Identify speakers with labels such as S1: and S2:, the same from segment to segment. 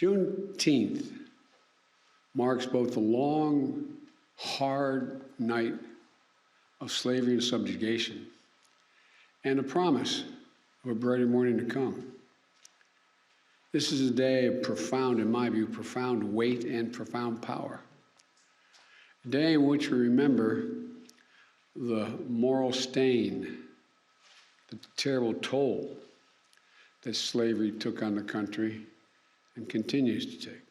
S1: Juneteenth marks both the long, hard night of slavery and subjugation and a promise of a brighter morning to come. This is a day of profound, in my view, profound weight and profound power. A day in which we remember the moral stain, the terrible toll that slavery took on the country and continues to take.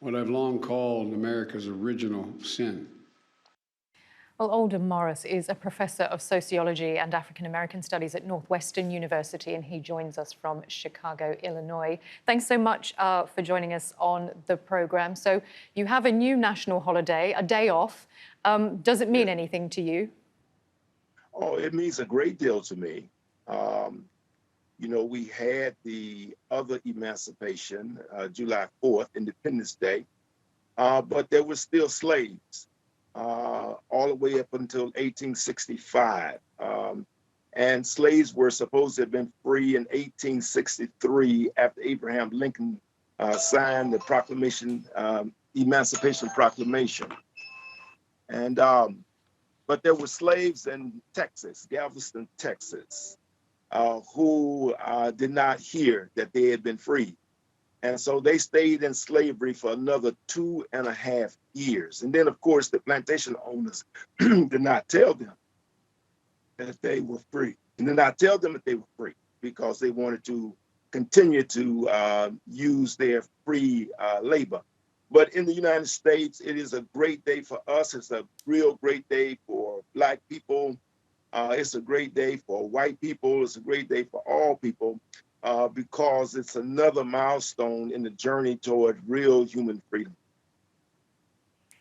S1: What I've long called America's original sin.
S2: Well, Aldon Morris is a professor of sociology and African American studies at Northwestern University, and he joins us from Chicago, Illinois. Thanks so much for joining us on the program. So you have a new national holiday, a day off. Does it mean anything to you?
S3: Oh, it means a great deal to me. You know, we had the other emancipation, July 4th, Independence Day, but there were still slaves. All the way up until 1865. And slaves were supposed to have been free in 1863 after Abraham Lincoln signed the proclamation, Emancipation Proclamation. And, but there were slaves in Texas, Galveston, Texas, who did not hear that they had been freed. And so they stayed in slavery for another 2.5 years. And then, of course, the plantation owners did not tell them that they were free. And did not tell them that they were free because they wanted to continue to use their free labor. But in the United States, it is a great day for us. It's a real great day for Black people. It's a great day for white people. It's a great day for all people. Because it's another milestone in the journey toward real human freedom.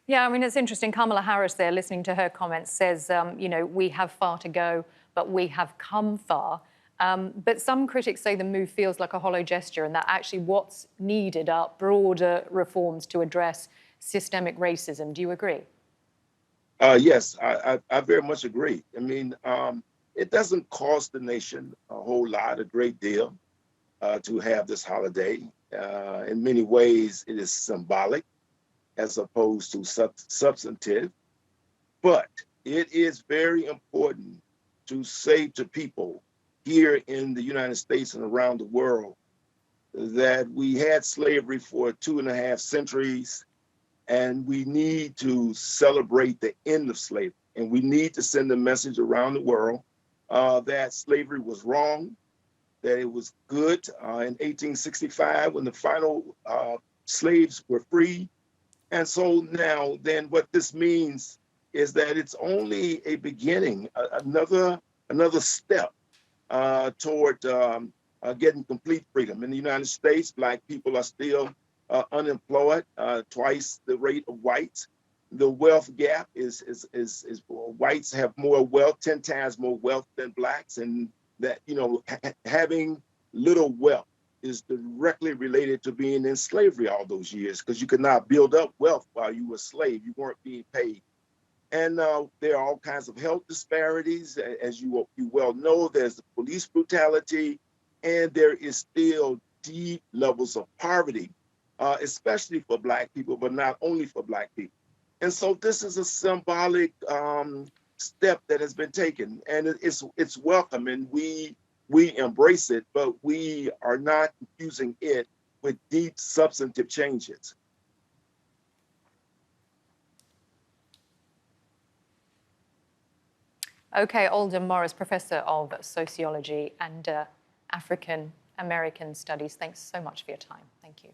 S2: Yeah, I mean, it's interesting. Kamala Harris there, listening to her comments, says, you know, we have far to go, but we have come far. But some critics say the move feels like a hollow gesture and that actually what's needed are broader reforms to address systemic racism. Do you agree?
S3: Yes, I very much agree. I mean, it doesn't cost the nation a whole lot, a great deal. To have this holiday. In many ways, it is symbolic as opposed to substantive, but it is very important to say to people here in the United States and around the world that we had slavery for 2.5 centuries, and we need to celebrate the end of slavery. And we need to send a message around the world that slavery was wrong, that it was good in 1865 when the final slaves were free. And so now then what this means is that it's only a beginning, another step toward getting complete freedom. In the United States, Black people are still unemployed, twice the rate of whites. The wealth gap is whites have more wealth, 10 times more wealth than Blacks, and that, you know, having little wealth is directly related to being in slavery all those years, because you could not build up wealth while you were a slave. You weren't being paid. And there are all kinds of health disparities. As you well know, there's the police brutality, and there is still deep levels of poverty, especially for Black people, but not only for Black people. And so this is a symbolic step that has been taken, and it's welcome, and we embrace it, but we are not confusing it with deep substantive changes.
S2: Okay, Aldon Morris, professor of sociology and African American studies. Thanks so much for your time. Thank you.